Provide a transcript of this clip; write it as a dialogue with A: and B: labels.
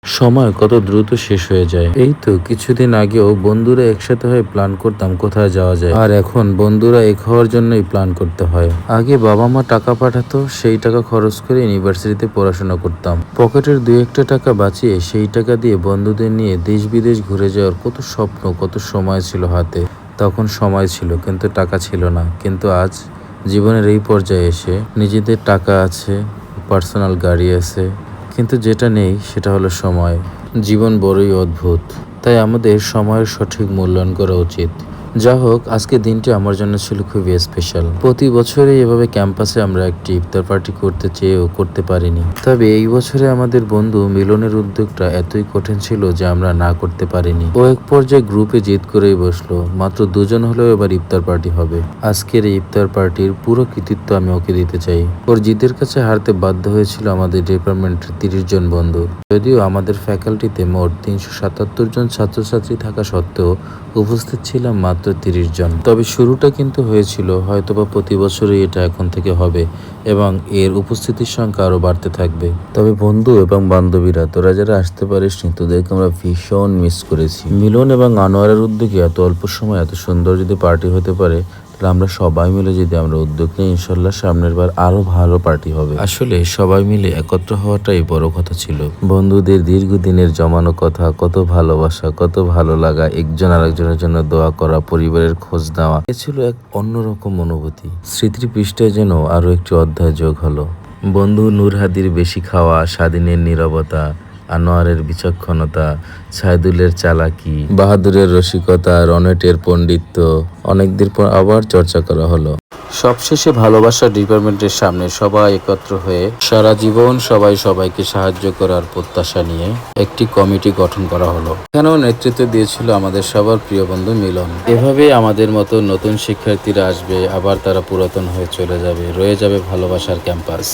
A: সময় কত দ্রুত শেষ হয়ে যায়। এই তো কিছুদিন আগেও বন্ধুরা একসাথে হয়ে প্ল্যান করতাম কোথায় যাওয়া যায়, আর এখন বন্ধুরা এক হওয়ার জন্যই প্ল্যান করতে হয়। আগে বাবা মা টাকা পাঠাতো, সেই টাকা খরচ করে ইউনিভার্সিটিতে পড়াশোনা করতাম। পকেটের দুই একটা টাকা বাঁচিয়ে সেই টাকা দিয়ে বন্ধুদের নিয়ে দেশ বিদেশ ঘুরে যাওয়ার কত স্বপ্ন, কত সময় ছিল হাতে। তখন সময় ছিল কিন্তু টাকা ছিল না। কিন্তু আজ জীবনের এই পর্যায়ে এসে নিজেদের টাকা আছে, পার্সোনাল গাড়ি আছে, কিন্তু যেটা নেই সেটা হলো সময়। জীবন বড়ই অদ্ভুত, তাই আমাদের সময়ের সঠিক মূল্যায়ন করা উচিত। যা হোক, আজকে দিনটি আমার জন্য ছিল খুবই স্পেশাল। প্রতি বছরই এভাবে ক্যাম্পাসে আমরা একটি ইফতার পার্টি করতে চেয়েও করতে পারিনি। তবে এই বছরে আমাদের বন্ধু মিলনের উদ্যোগটা এতই কঠিন ছিল যে আমরা না করতে পারিনি। ও এক পর্যায়ে গ্রুপে জিদ করেই বসলো, মাত্র দুজন হলেও এবার ইফতার পার্টি হবে। আজকের এই ইফতার পার্টির পুরো কৃতিত্ব আমি ওকে দিতে চাই। ওর জিদের কাছে হারতে বাধ্য হয়েছিল আমাদের ডিপার্টমেন্টের 30 জন বন্ধু। যদিও আমাদের ফ্যাকাল্টিতে মোট 377 জন ছাত্রছাত্রী থাকা সত্ত্বেও উপস্থিত ছিলাম মাত্র 30 জন। তবে শুরুটা কিন্তু হয়েছিল, হয়তোবা প্রতি বছরই এটা এখন থেকে হবে এবং এর উপস্থিতির সংখ্যা আরো বাড়তে থাকবে। তবে বন্ধু এবং বান্ধবীরা, তোরা যারা আসতে পারিসনি, তোদেরকে আমরা ভীষণ মিস করেছি। মিলন এবং আনোয়ারের উদ্যোগে এত অল্প সময় এত সুন্দর যদি পার্টি হতে পারে, তাহলে আমরা সবাই মিলে যদি আমরা উদ্যোগ নিই, ইনশাল্লাহ সামনের বার আরো ভালো পার্টি হবে। আসলে সবাই মিলে একত্র হওয়াটাই বড় কথা ছিল। বন্ধুদের দীর্ঘদিনের জমানো কথা, কত ভালোবাসা, কত ভালো লাগা, একজন আরেকজনের জন্য দোয়া করা, পরিবারের খোঁজ নেওয়া, এ ছিল এক অন্যরকম অনুভূতি। স্মৃতির পৃষ্ঠায় যেন আরো একটি অধ্যায় যোগ হলো। বন্ধু নূর হাদির বেশি খাওয়া, স্বাধীনের নীরবতা, আনোয়ারের বিচক্ষণতা, সাইদুলের চালাকি, বাহাদুরের রসিকতা, রনেটের পণ্ডিত্য অনেকদিন পর আবার চর্চা করা হলো। সবশেষে ভালোবাসা ডিপার্টমেন্টের সামনে সবাই একত্র হয়ে সারা জীবন সবাই সবাইকে সাহায্য করার প্রত্যাশা নিয়ে একটি কমিটি গঠন করা হলো। এখানেও নেতৃত্ব দিয়েছিল আমাদের সবার প্রিয় বন্ধু মিলন। এভাবে আমাদের মতো নতুন শিক্ষার্থীরা আসবে, আবার তারা পুরাতন হয়ে চলে যাবে, রয়ে যাবে ভালোবাসার ক্যাম্পাস।